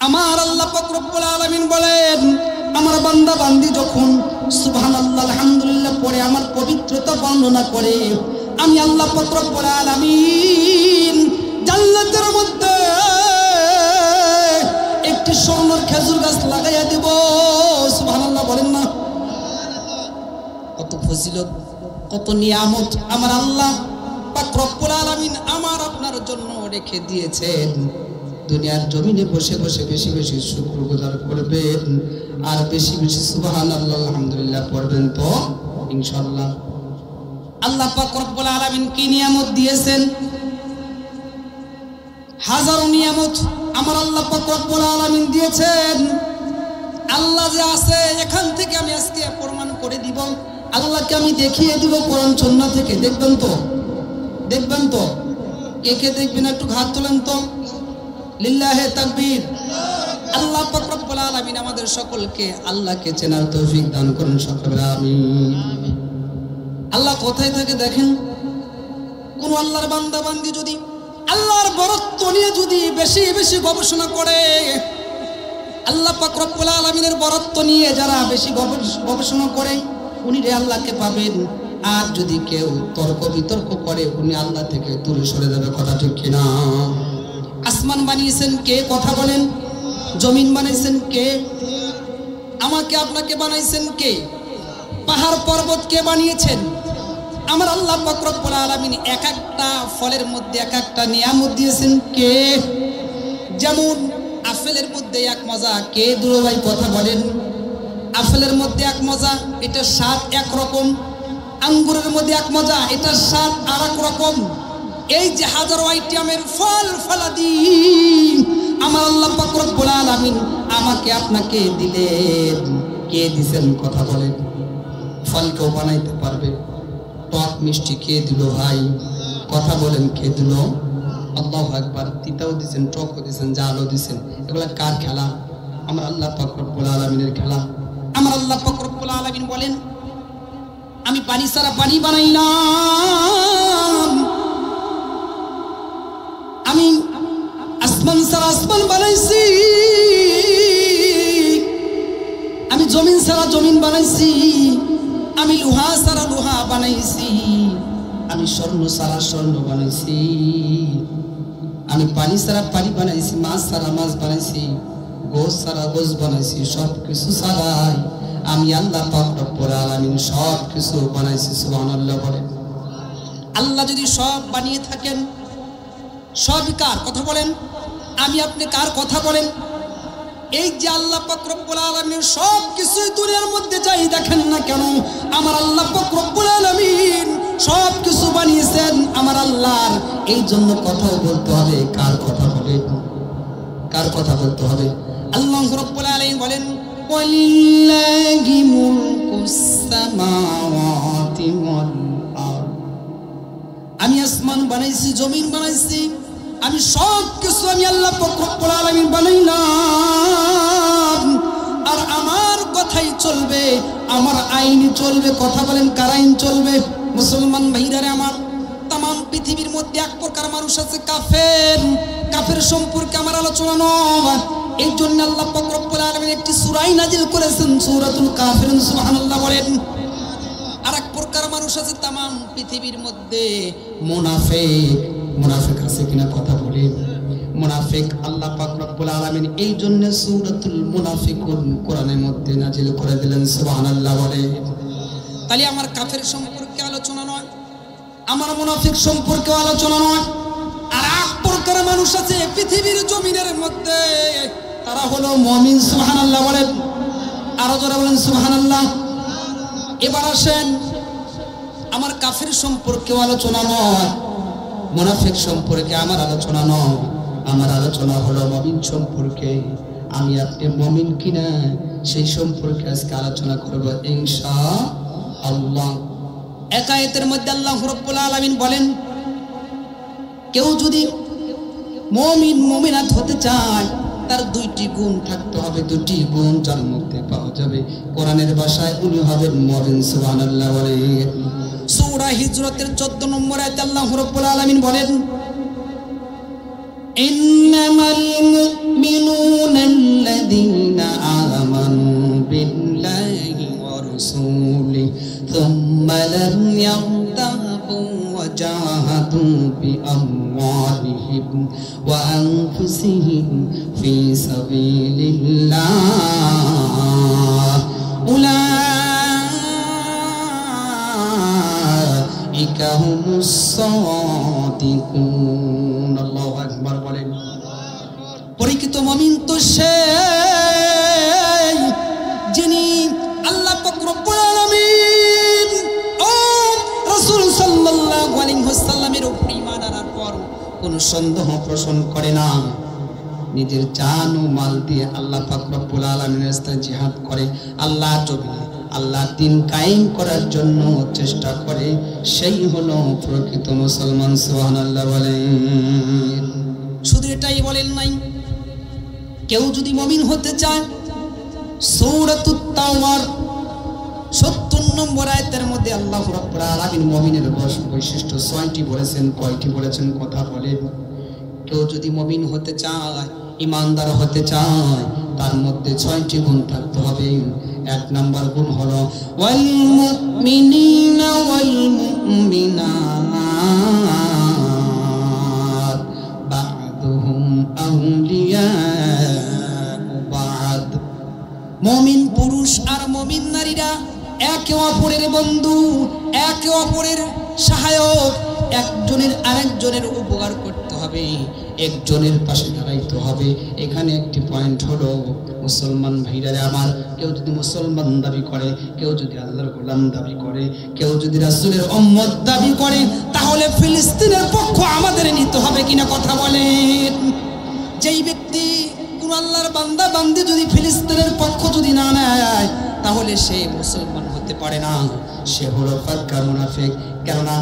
আমার আল্লাহ পাক রব্বুল আলামিন বলেন, আমার বান্দা বান্দি যখন সুবহানাল্লাহ আলহামদুলিল্লাহ পড়ে আমার পবিত্রতা বর্ণনা করে, আমি আল্লাহ পাক রব্বুল আলামিন জান্নাতের মধ্যে একটি স্বর্ণের খেজুর গাছ লাগাইয়া দেব। সুবহানাল্লাহ বলেন না? কত ফজিলত, কত নিয়ামত আমার আল্লাহ পাক রব্বুল আলামিন আমার আপনার জন্য রেখে দিয়েছেন। দুনিয়ার জমিনে বসে বসে বেশি বেশি শুকরগুজার করবেন আর বেশি বেশি সুবহানাল্লাহ আলহামদুলিল্লাহ পড়বেন, তো ইনশাআল্লাহ আল্লাহ পাক রব্বুল আলামিন কি নিয়ামত দিয়েছেন, হাজারো নিয়ামত আমার আল্লাহ পাক রব্বুল আলামিন দিয়েছেন। আল্লাহ যে আছে এখান থেকে আমি আজকে প্রমাণ করে দিব, আল্লাহকে আমি দেখিয়ে দিব কোরআন সুন্নাহ থেকে। দেখবেন তো? দেখবেন তো? কে কে দেখবেন একটু হাত তোলেন তো। লিল্লাহে তাকবীর। আল্লাহ পাক রব্বুল আলামিন আমাদের সকলকে আল্লাহকে চেনার তৌফিক দান করুন, সকলে আমিন। আল্লাহ কোথায় থাকে দেখেন? কোন আল্লাহর বান্দা বান্দি যদি আল্লাহর বরত্ব নিয়ে যদি বেশি বেশি গবেষণা করে, আল্লাহ পাক রব্বুল আলামিনের বরত্ব নিয়ে যারা বেশি গবেষণা করে উনি রে আল্লাহকে পাবেন। আর যদি কেউ তর্ক বিতর্ক করে উনি আল্লাহ থেকে দূরে সরে যাবে। কথা ঠিক কিনা? আসমান বানিয়েছেন কে? কথা বলেন। জমিন বানাইছেন কে? আমাকে আপনাকে বানাইছেন কে? পাহাড় পর্বত কে বানিয়েছেন? আমার আল্লাহ পাক রব্বুল আলামিন এক একটা ফলের মধ্যে এক একটা নিয়ামত দিয়েছেন কে? যেমন আপেলের মধ্যে এক মজা, কে দুলো ভাই কথা বলেন? আপেলের মধ্যে এক মজা, এটা স্বাদ একরকম। আঙ্গুরের মধ্যে এক মজা, এটা স্বাদ আর এক রকম। এই যে হাজারো আইটেমের ফল ফলাদি আমার আল্লাহ পাক রব্বুল আলামিন আমাকে আপনাকে দিলেন। কে দিছেন? কথা বলেন। ফল কেউ বানাইতে পারবে? টক মিষ্টি কে দিল ভাই? কথা বলেন, কে দিল? আল্লাহু আকবার। তিতাও দিছেন, টকও দিছেন, জালও দিছেন। এগুলা কার খেলা? আমার আল্লাহ পাক রব্বুল আলামিনের খেলা। আমার আল্লাহ পাক রব্বুল আলামিন বলেন, আমি পানি ছাড়া পানি বানাইলাম, আমি আসমান ছাড়া আসমান বানাইছি, আমি জমিন ছাড়া জমিন বানাইছি, আমি লোহা ছাড়া লোহা বানাইছি, আমি স্বর্ণ ছাড়া স্বর্ণ বানাইছি, আমি পানি ছাড়া পানি বানাইছি, মাছ ছাড়া মাছ বানাইছি, গোশ ছাড়া গোশ বানাইছি। সব কিছু ছাড়াই আমি আল্লাহ পাক রব্বুল আলামিন সব কিছু বানাইছি। সুবহানাল্লাহ বলেন। আল্লাহ যদি সব বানিয়ে থাকেন, সব কার? কথা বলেন। আমি আপনি কার কথা বলেন? এই যে আল্লাহ পাক রব্বুল আলামিন সব কিছু দুনিয়ার মধ্যে যাই দেখেন না কেন, আমার আল্লাহ পাক রব্বুল আলামিন সব কিছু বানিয়েছেন আমার আল্লাহর। এই জন্য কথাও বলতে হবে, কার কথা বলে? কার কথা বলতে হবে? আল্লাহ রাব্বুল আলামিন বলেন, ওয়ালিল্লাহি মুলকুস সামাওয়াতি ওয়াল আরদ। আমি আসমান বানাইছি, জমিন বানাইছি, আমি সব কিছু আমি আল্লাহ পাক রব্বুল আলামিন বানাইলাম। আর আমার কথাই চলবে, আমার আইন চলবে। কথা বলেন, কার আইন চলবে? মুসলমান ভাইরারে আমার, তাম পৃথিবীর মধ্যে এক প্রকার মানুষ আছে কাফের। কাফের সম্পর্কে আমার আলোচনা নয়। এই জন্য আল্লাহ পাক রব্বুল আলামিন একটি সূরা নাজিল করেছেন, সূরাতুল কাফিরুন। সুবহানাল্লাহ বলেন। আর এক প্রকার মানুষ আছে তাম পৃথিবীর মধ্যে মুনাফিক। মুনাফিক আছে কিনা? কথা বলেন। মুনাফিক আল্লাহ পাক রব্বুল আলামিন এই জন্য সূরাতুল মুনাফিকুন কোরআনের মধ্যে নাজিল করে দিলেন। সুবহানাল্লাহ বলেন। তাহলে আমার কাফের সম্পর্কে আলোচনা নয়, আমার মুনাফিক সম্পর্কে আলোচনা নয়। আর এক প্রকার মানুষ আছে পৃথিবীর জমিনের মধ্যে, তারা হলো মুমিন। সুবহানাল্লাহ বলেন। আরো জোরে বলেন সুবহানাল্লাহ। এবার আসেন, আমার কাফের সম্পর্কে আলোচনা নয়, মুনাফিক সম্পর্কে আমার আলোচনা নয়। আমার আলোচনা হলো মুমিন সম্পর্কে। আমি আপনি মুমিন কিনা সেই সম্পর্কে আজকে আলোচনা করব ইনশাআল্লাহ। এক আয়াতের মধ্যে আল্লাহ রাব্বুল আলামিন বলেন, কেউ যদি মুমিন মুমিনাত হতে চায় তার দুইটি গুণ থাকতে হবে। দুটি গুণ যার মধ্যে পাওয়া যাবে, কোরআনের ভাষায় উনি হবেন মুমিন। সুবহানাল্লাহ বলেন। সূরা হিজরতের 14 নম্বর আয়াতে আল্লাহ রাব্বুল আলামিন বলেন, ইন্নামাল মুমিনুনা জাহাদু বিআমওয়ালিহিম ওয়া আনফুসিহিম ফি সাবিলিল্লাহ উলাইকা হুমুস সাদিকুন। আল্লাহু আকবার বলেন। পরিচিত মুমিন তো সেই যিনি আল্লাহ পাক রব্বুল আলামিন ও রাসূল সাল্লাল্লাহু আলাইহি ওয়াসাল্লামের উপর ঈমান আনার পর কোনো সন্দেহ পোষণ করে না, নিজের জান ও মাল দিয়ে আল্লাহ পাক রব্বুল আলামিনের রাস্তায় জিহাদ করে, আল্লাহ জমিনে আল্লাহর দ্বীন কায়েম করার জন্য চেষ্টা করে, সেই হলো প্রকৃত মুসলমান। সুবহানাল্লাহ বলেন। শুধু এটাই বলেন নাই, কেউ যদি মুমিন হতে চায় সূরাতুত তাওবার ৭০ নম্বর আয়াতের মধ্যে আল্লাহ রাব্বুল আলামিন মুমিনের বৈশিষ্ট্য ৬টি বলেছেন। কয়টি বলেছেন কথা বলেন। কেউ যদি মুমিন হতে চায়, ইমানদার হতে চায়, তার মধ্যে ৬টি গুণ থাকতে হবে। ১ নম্বর গুণ হলো ওয়াল মুমিনিনা ওয়াল মুমিনাত বা'দুহুম আউলিয়াউ বা'দ। মুমিন পুরুষ আর মুমিন নারীরা একে অপরের বন্ধু, একে অপরের সহায়ক, একজনের আরেকজনের উপকার করতে হবে, একজনের পাশে দাঁড়াইতে হবে। এখানে একটি পয়েন্ট হলো মুসলমান ভাইরা আমার, কেউ যদি মুসলমান দাবি করে, কেউ যদি আল্লাহর গোলাম দাবি করে, কেউ যদি রাসূলের উম্মত দাবি করে, তাহলে ফিলিস্তিনের পক্ষ আমাদের নিতে হবে কিনা কথা বলেন। যেই ব্যক্তি কোন আল্লাহর বান্দা বান্দি যদি ফিলিস্তিনের পক্ষ যদি না নেয়, তাহলে সে মুসলমান হতে পারে না, সে হলো পাক্কা মুনাফিক। কেননা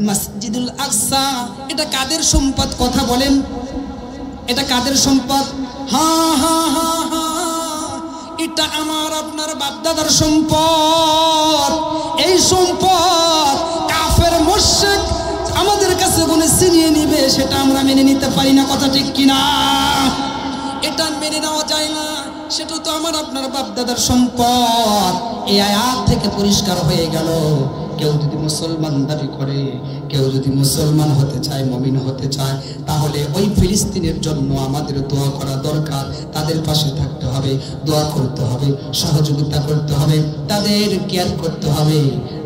মসজিদুল আকসা এটা কাদের সম্পদ কথা বলেন, এটা কাদের সম্পদ? হ্যাঁ হ্যাঁ হ্যাঁ হ্যাঁ, এটা আমার আপনার বাপদাদার সম্পদ। এই সম্পদ কাফের মুশরিক আমাদের কাছে বলে ছিনিয়ে নিবে, সেটা আমরা মেনে নিতে পারি না, কথা ঠিক কিনা? এটা মেনে নেওয়া যায় না, সেটা তো আমার আপনার বাপদাদার সম্পদ। এই আয়াত থেকে পরিষ্কার হয়ে গেল, কেউ যদি মুসলমান দাবি করে, কেউ যদি মুসলমান হতে চায়, মুমিন হতে চায়, তাহলে ওই ফিলিস্তিনের জন্য আমাদের দোয়া করা দরকার। তাদের পাশে থাকতে হবে, দোয়া করতে হবে, সহযোগিতা করতে হবে, তাদের কেয়ার করতে হবে,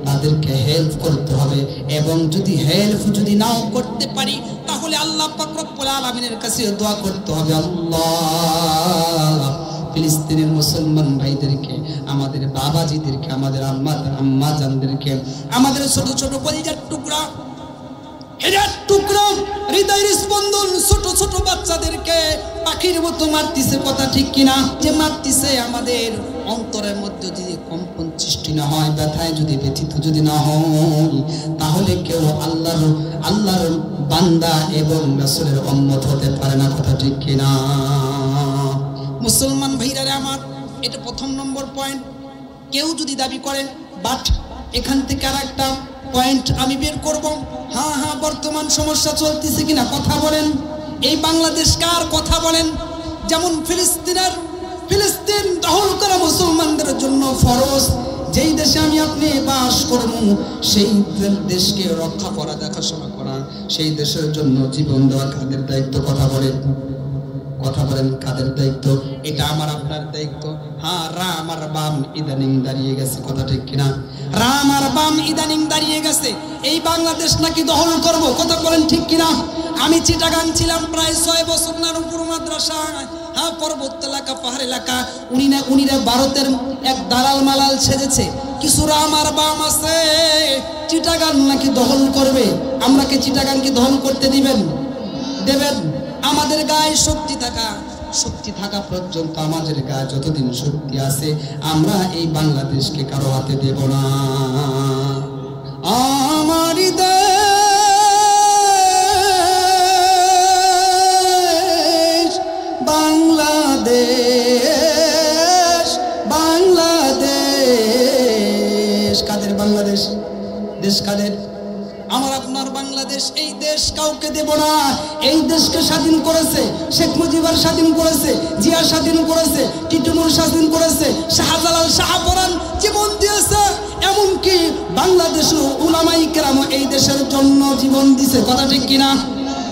তাদেরকে হেল্প করতে হবে। এবং যদি হেল্প যদি নাও করতে পারি, তাহলে আল্লাহ পাক রব্বুল আলামিনের কাছে দোয়া করতে হবে, আল্লাহ ফিলিস্তিনের মুসলমান ভাইদেরকে, আমাদের বাবাজিদেরকে, আমাদের আম্মা জানদেরকে, আমাদের ছোট ছোট কলিজার টুকরা, হৃদয়ের টুকরা, হৃদয়ের স্পন্দন, ছোট ছোট বাচ্চাদেরকে পাখির মতো মারতিছে, কথা ঠিক কিনা? যে মারতিছে, আমাদের অন্তরের মধ্যে যদি কম্পন সৃষ্টি না হয়, ব্যথায় যদি ব্যথিত যদি না হয়, তাহলে কেউ আল্লাহর বান্দা এবং রাসূলের উম্মত হতে পারে না, কথা ঠিক কিনা? মুসলমান ভাইরা আমার, এটা প্রথম নম্বর পয়েন্ট। কেউ যদি দাবি করেন, বাট এখান থেকে আর একটা পয়েন্ট আমি বের করব। হ্যাঁ হ্যাঁ, বর্তমান সমস্যা চলতেছে কিনা কথা বলেন। এই বাংলাদেশ কার কথা বলেন? যেমন ফিলিস্তিন দখল করা মুসলমানদের জন্য ফরজ। যেই দেশে আমি আপনি বাস করব, সেই দেশকে রক্ষা করা, দেখাশোনা করা, সেই দেশের জন্য জীবন দেওয়া কাদের দায়িত্ব কথা বলেন? কথা বলেন, কাদের দায়িত্ব? এটা আমার আপনার দায়িত্ব। হ্যাঁ, রাম আর বাম ইদানিং দাঁড়িয়ে গেছে, কথা ঠিক কিনা? রাম আর বাম ইদানিং দাঁড়িয়ে গেছে, এই বাংলাদেশ নাকি দখল করব, কথা বলেন ঠিক কিনা? আমি চিটাগাং ছিলাম প্রায় 6 বছর, নানুপুর মাদ্রাসা, হ্যাঁ, পর্বত এলাকা, পাহাড় এলাকা। উনিরা ভারতের এক দালাল মালাল সেজেছে, কিছু রাম আর বাম আছে, চিটাগাং নাকি দখল করবে। আমরা কি চিটাগাংকে দখল করতে দেবেন? আমাদের গায়ে শক্তি থাকা পর্যন্ত, আমাদের গায়ে যতদিন শক্তি আছে, আমরা এই বাংলাদেশকে কারো হাতে দেব না। আমার দেশ বাংলাদেশ, কাদের বাংলাদেশ? দেশ কাদের? আমার আপনার বাংলাদেশ। এই দেশ কাউকে দেব না। এই দেশকে স্বাধীন করেছে শেখ মুজিবুর, স্বাধীন করেছে জিয়া, স্বাধীন করেছে টিটুমুর, স্বাধীন করেছে শাহজালাল, শাহপরান জীবন দিয়েছে। এমন এমনকি বাংলাদেশের উলামায়ে কেরাম এই দেশের জন্য জীবন দিছে। কথা ঠিক কিনা?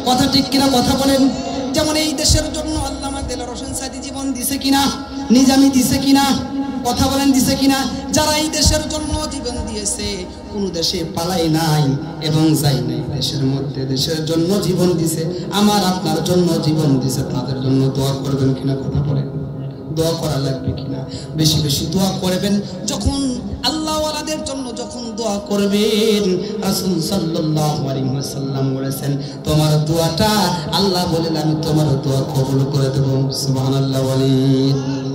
কথা ঠিক কিনা? কথা বলেন। যেমন এই দেশের জন্য আল্লামা দেলোয়ার হোসেন সাঈদী জীবন দিছে কিনা? নিজামী দিছে কিনা? কথা বলেন, দিছে কিনা? যারা এই দেশের জন্য জীবন দিয়েছে কোন দেশে পালাই নাই এবং যাই নাই, দেশের মধ্যে দেশের জন্য জীবন দিছে, আমার আপনার জন্য জীবন দিছে, তাদের জন্য দোয়া করবেন কিনা? কথা বলেন। দোয়া করা লাগবে কিনা? বেশি বেশি দোয়া করবেন। যখন আল্লাহ ওয়ালাদের জন্য যখন দোয়া করবেন, রাসূল সাল্লাল্লাহু আলাইহি ওয়াসাল্লাম বলেছেন তোমার দোয়াটা আল্লাহ বলেন আমি তোমার দোয়া কবুল করে দেব। সুবহানাল্লাহ বলেন।